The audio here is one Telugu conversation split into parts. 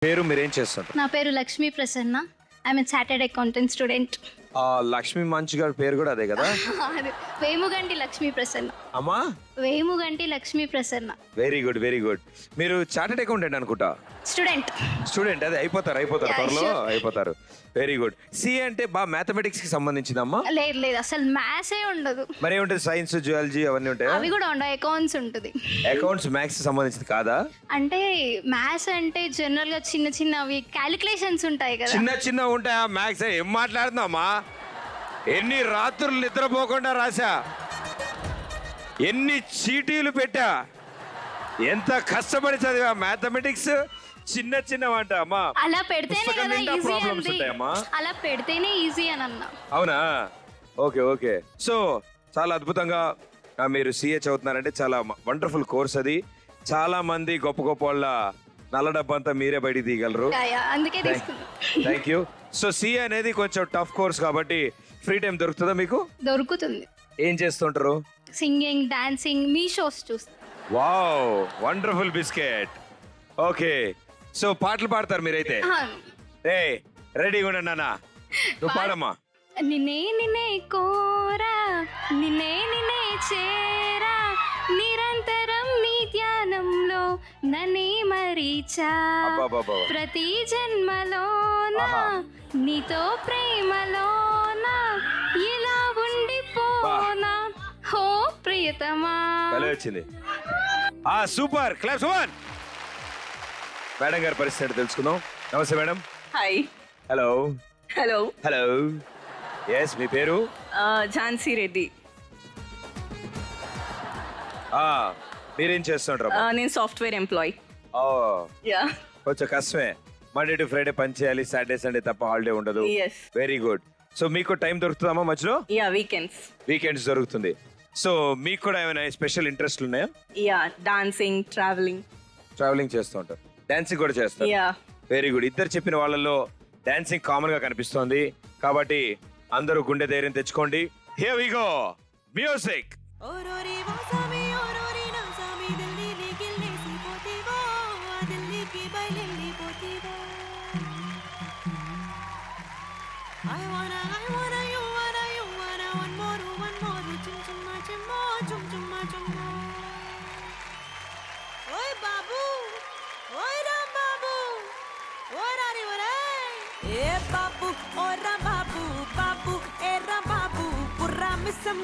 పేరు మీరేం చేస్తారు? నా పేరు Lakshmi Prasanna. I'm chartered accountant student. Lakshmi మంచు గారి పేరు కూడా అదే కదా? వేముగంటి లక్ష్మీ ప్రసన్న. అమ్మా Vemuganti Lakshmi Prasanna. Very good very good. మీరు చార్టెడ్ అకౌంటెంట్ అనుకుంటా? స్టూడెంట్ అదే అయిపోతారు త్వరలో అయిపోతారు. Very good. సి అంటే బాగా మ్యాథమెటిక్స్ కి సంబంధించిందమ్మా? లేదు అసలు మ్యాథ్స్ ఉండదు. మరి ఏముంటది? సైన్స్, జువాలజీ అవన్నీ ఉంటాయి? అవి కూడా ఉండవు. అకౌంట్స్ ఉంటుంది. అకౌంట్స్ మ్యాథ్స్ సంబంధించింది కాదా? అంటే మ్యాథ్స్ అంటే జనరల్ గా చిన్న చిన్నవి క్యాలిక్యులేషన్స్ ఉంటాయి కదా. చిన్న ఉంటాయా మ్యాథ్స్? ఏం మాట్లాడుతున్నామా? ఎన్ని రాత్రులు నిద్రపోకుండా రాసా, ఎన్ని చీటీలు పెట్టా, ఎంత కష్టపడి చదివా మ్యాథమెటిక్స్. చిన్న వంట అమ్మా. అలా పెడితేనే కదా ఈజీ అండి. ఉంటాయమ్మా. అలా పెడితేనే ఈజీ అని అన్నా. అవునా? ఓకే. సో చాలా అద్భుతంగా మీరు సిఏ చదువుతున్నారంటే చాలా వండర్ఫుల్ కోర్స్ అది. చాలా మంది గొప్ప వాళ్ళ నల్ల డబ్బు అంతా మీరే బయటికి తీయగలరు. అందుకే తీసుకున్నా. Thank you. సో సిఏ అనేది కొంచెం టఫ్ కోర్స్ కాబట్టి ఫ్రీ టైం దొరుకుతుందా మీకు? దొరుకుతుంది. ఏం చేస్తుంటారు? సింగింగ్, డాన్సింగ్, మీ షోస్ చూస్తా. Wow, wonderful biscuit. Okay, so పాటలు పాడతారు మీరైతే? ఏ రెడీగా ఉండండి నాన్న, నువ్వు పాడమ్మా. నిన్నే కోరా, నిన్నే చేరా, నిరంతరం నీ ధ్యానంలో నన్నే మరీచా, ప్రతి జన్మలోన నీతో ప్రేమలోన ఇలా ఉండిపోనా హో ప్రియతమా. వచ్చింది. సూపర్. Claps one. మేడం గారి పరిస్థితి తెలుసుకుందాం. నమస్తే మేడం. హాయ్. హలో. ఎస్, మీ పేరు? ఝాన్సీ రెడ్డి. మీరేం చేస్తుంటారు? నేను సాఫ్ట్వేర్ ఎంప్లాయీ. కొంచెం కష్టమే. మండే టు ఫ్రైడే పని చేయాలి, సాటర్డే సండే తప్ప హాలిడే ఉండదు. Very good. సో మీకు టైం దొరుకుతుందమ్మా మధ్యలో? వీకెండ్స్ దొరుకుతుంది. సో మీకు కూడా ఏమైనా స్పెషల్ ఇంట్రెస్ట్ ఉన్నాయా? డాన్సింగ్, ట్రావెలింగ్ చేస్తూ ఉంటారు, డాన్సింగ్ కూడా చేస్తారు. Very good. ఇద్దరు చెప్పిన వాళ్ళల్లో డాన్సింగ్ కామన్ గా కనిపిస్తోంది కాబట్టి అందరూ గుండె ధైర్యం తెచ్చుకోండి. Here we go. మ్యూజిక్.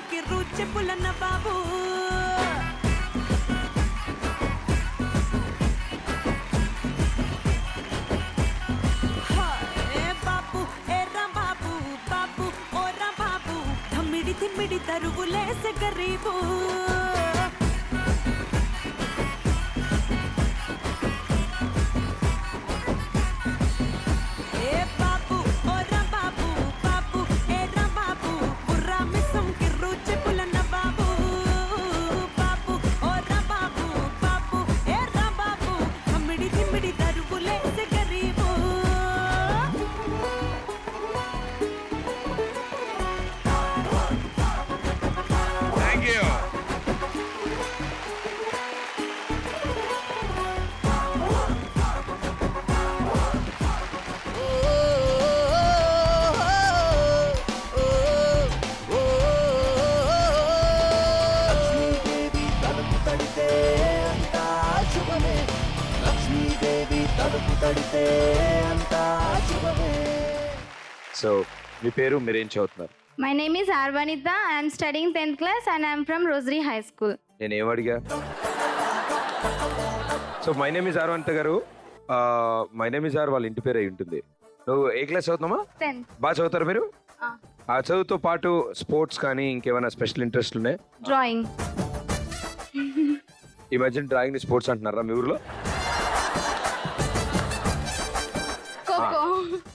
కి రుచి పులన్న బాబు బాబు ఎర్ర బాబు బాబు ఓర బాబు ధమ్మిడి తరుగులేసే గరీబు. సో మీ పేరు, మీరేం చదువుతున్నారు? My name is Arvanita. I am studying 10th class and I am from Rosary High School. నేను ఏం అడిగా? సో మై నేమ్ ఇస్ అరవంత గారు. మై నేమ్ ఇస్ ఆర్ వాళ్ళ ఇంటి పేరు అయి ఉంటుంది. నువ్వు ఏ క్లాస్ చదువుతున్నామా? 10th. బాగా చదువుతారు మీరు? ఆ చదువుతో పాటు స్పోర్ట్స్ కానీ ఇంకేమైనా స్పెషల్ ఇంట్రెస్ట్ ఉన్నాయి? డ్రాయింగ్. ఈ మధ్యన డ్రాయింగ్ ని స్పోర్ట్స్ అంటున్నారా మీ ఊర్లో?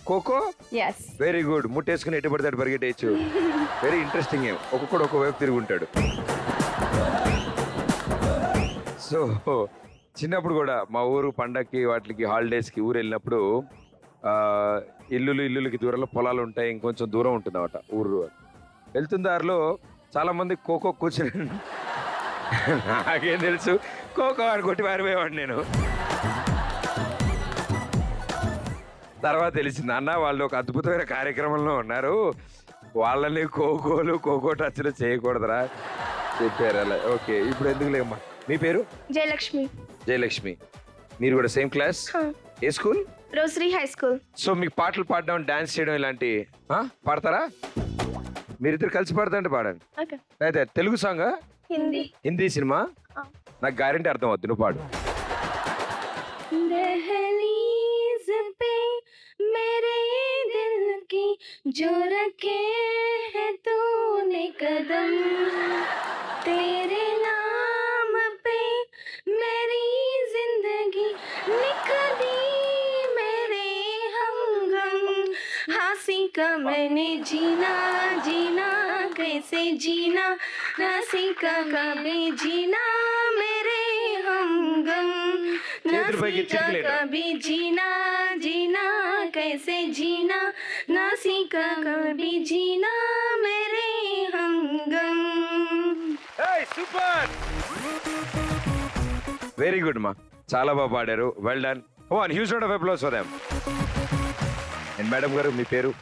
ఖోఖో. Very good. ముట్టేసుకుని ఎటు పడితే అటు పరిగెట్టేయచ్చు. Very interesting. ఒక్కొక్కడు ఒకవైపు తిరుగుంటాడు. సో చిన్నప్పుడు కూడా మా ఊరు పండక్కి వాటికి హాలిడేస్కి ఊరు వెళ్ళినప్పుడు ఇల్లులకి దూరంలో పొలాలు ఉంటాయి, ఇంకొంచెం దూరం ఉంటుంది అన్నమాట ఊరు. వెళ్తున్న దారిలో చాలా మంది ఖోఖో కూర్చొని నాకేం తెలుసు ఖోఖో అని కొట్టి పారిపోయేవాడు నేను. తర్వాత తెలిసింది అన్న వాళ్ళు ఒక అద్భుతమైన కార్యక్రమంలో ఉన్నారు, వాళ్ళని ఖోఖో టచ్లు చేయకూడదురా చెప్పారు అలా. ఓకే, ఇప్పుడు ఎందుకు లేమ్మా. మీ పేరు? జయలక్ష్మి. జయలక్ష్మి. మీరు కూడా సేమ్ క్లాస్? ఏ school? Rosary high school. So మీకు పాటలు పాడడం, డాన్స్ చేయడం ఇలాంటి పాడతారా? మీరిద్దరు కలిసి పాడతాంటే పాడండి. అయితే తెలుగు సాంగ్? హిందీ. హిందీ సినిమా? నాకు గ్యారెంటీ అర్థం అవుద్ది, నువ్వు పాడు. दहलीज पे मेरे दिल की जो रखे है तूने कदम, तेरे नाम पे मेरी जिंदगी निकली मेरे हमगम, हंसी का मैंने जीना जीना कैसे जीना, हंसी का कभी जीना मेरे हमगम, చేతులపైకి చిటికలేడు. कभी जीना जीना कैसे जीना, नासी का कभी जीना मेरे हमगम. సూపర్, వెరీ గుడ్ మా, చాలా బాగా పాడారు, well done. One huge round of applause for them. And madam గారు మీ పేరు?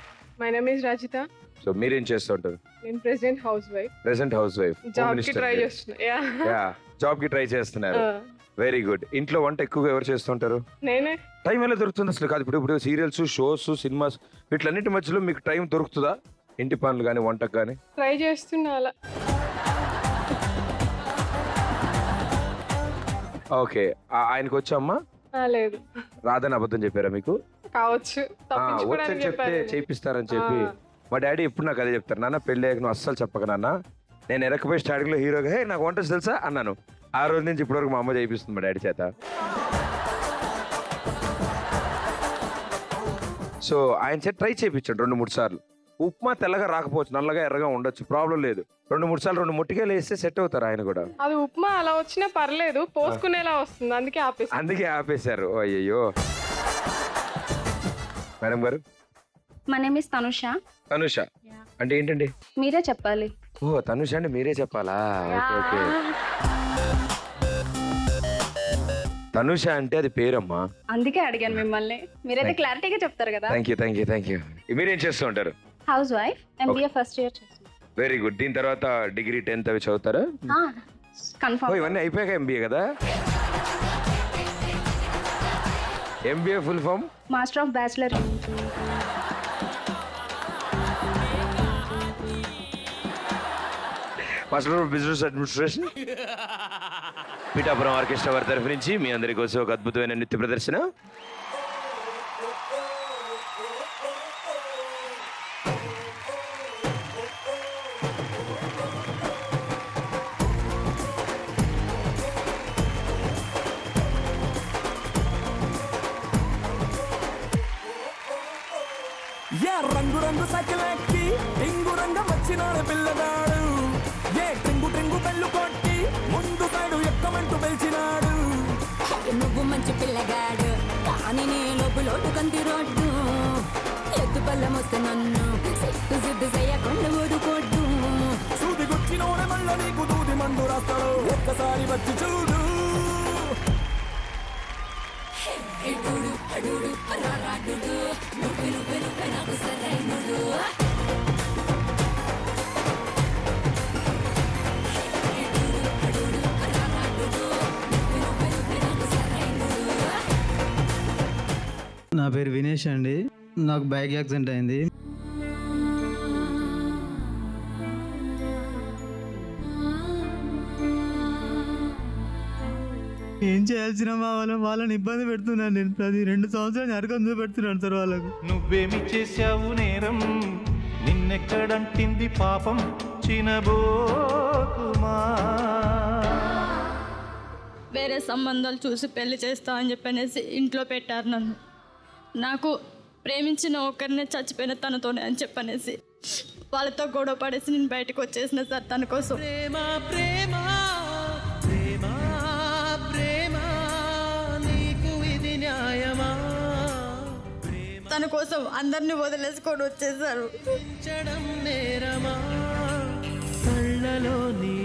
My name is Rajitha. So మీరేం చేస్తూ ఉంటారు? నేను present house wife. Present house wife. Job కి ట్రై చేస్తున్నా. యా, జాబ్ కి ట్రై చేస్తున్నారు. Very good. ఇంట్లో వంట ఎక్కువగా ఎవరు చేస్తుంటారు? నేనే. టైం ఎలా దొరుకుతుంది అసలు? కాదు, ఇప్పుడు సీరియల్స్, షోస్, సినిమాస్ వీటిలన్నిటి మధ్యలో మీకు టైం దొరుకుతుందా? ఇంటి పనులు కానీ వంటకు కానీ? ట్రై చేస్తున్నా అలా. ఓకే, ఆయనకు వచ్చామ్మా? లేదు. రాదని అబద్ధం చెప్పారా మీకు? కావచ్చు, వచ్చని చెప్తే చేపిస్తారని చెప్పి. మా డాడీ ఎప్పుడు నాకు అదే చెప్తారు, నాన్న పెళ్ళి అయ్యాక నువ్వు అస్సలు చెప్పక నాన్న. నేను ఎరకపోయి స్టార్టింగ్ లో హీరోగా హే నాకు వంట తెలుసా అన్నాను. ఆ రోజు నుంచి ఇప్పటివరకు మా అమ్మ చేయిస్తుంది మా డాడీ చేత. సో ఆయన చేత ట్రై చేయించాడు 2-3 సార్లు. ఉప్మా తెల్లగా రాకపోవచ్చు, నల్లగా ఎర్రగా ఉండొచ్చు, ప్రాబ్లం లేదు. 2-3 సార్లు 2 ముట్టికాయలు వేస్తే సెట్ అవుతారు ఆయన కూడా. అది ఉప్మా అలా వచ్చినా పర్లేదు, పోసుకునేలా వస్తుంది, అందుకే ఆపేశారు. అయ్యయ్యో. మేడం గారు? My name is Tanusha. Tanusha అంటే ఏంటండి? మీరే చెప్పాలి. ఓ తనుష అంటే మీరే చెప్పాలా? ఓకే. తనుష అంటే అది పేరమ్మా, అందుకే అడిగాను మిమ్మల్ని. మీరైతే క్లారిటీగా చెప్తారు కదా. Thank you. మీరేం చేస్తూ ఉంటారు? Housewife, MBA first year చేస్తున్నాను. Very good. దీని తర్వాత డిగ్రీ 10th అవి చదువుతారా? కన్ఫర్మ్. ఇవన్నీ అయిపోయాక ఎంబీఏ కదా? MBA full form? Master of bachelor. Master of business administration. Pithapuram orchestra వారి తరఫు నుంచి మీ అందరి కోసం ఒక అద్భుతమైన నృత్య ప్రదర్శన. రంగు రంగు సకిలెక్కి టింగు రంగం వచ్చినాడు పిల్లగాడు, ఏ టింగు టింగు పెళ్ళు కొట్టి ముందు సైడు ఎక్కమంటూ పిలిచినాడు. నువ్వు మంచి పిల్లగాడు కానీ నీ లోపులోటు కంది రోడ్డు, ఎత్తు పళ్ళం వస్తే నన్ను సిద్దు చేయకుండా ఊరుకోడ్డు. సూది గుచ్చినోడే మళ్ళీ నీకు దూది మందు రాస్తాడు, ఒక్కసారి వచ్చి చూడు. నా పేరు వినేష్ అండి. నాకు బైక్ యాక్సిడెంట్ అయింది. ఏం చేయాల్సిన వాళ్ళని ఇబ్బంది పెడుతున్నాను నేను. ప్రతి 2 సంవత్సరాలు నరకం చూపెడుతున్నాను సార్ వాళ్ళకు. నువ్వేమి చేశావు నేరం, నిన్నెక్కడంటింది పాపం చినబోకుమా. వేరే సంబంధాలు చూసి పెళ్లి చేస్తా అని చెప్పనేసి ఇంట్లో పెట్టారు నన్ను. నాకు ప్రేమించిన ఒకరినే చచ్చిపోయిన తనతోనే అని చెప్పనేసి వాళ్ళతో గొడవ పడేసి నేను బయటకు వచ్చేసిన సార్ తన కోసం. ప్రేమ ప్రేమ ప్రేమ ప్రేమ నీకు ఇది న్యాయమా, తన కోసం అందరినీ వదిలేసుకొని వచ్చేసారు. చెడం నేరమా, కళ్ళలో నీ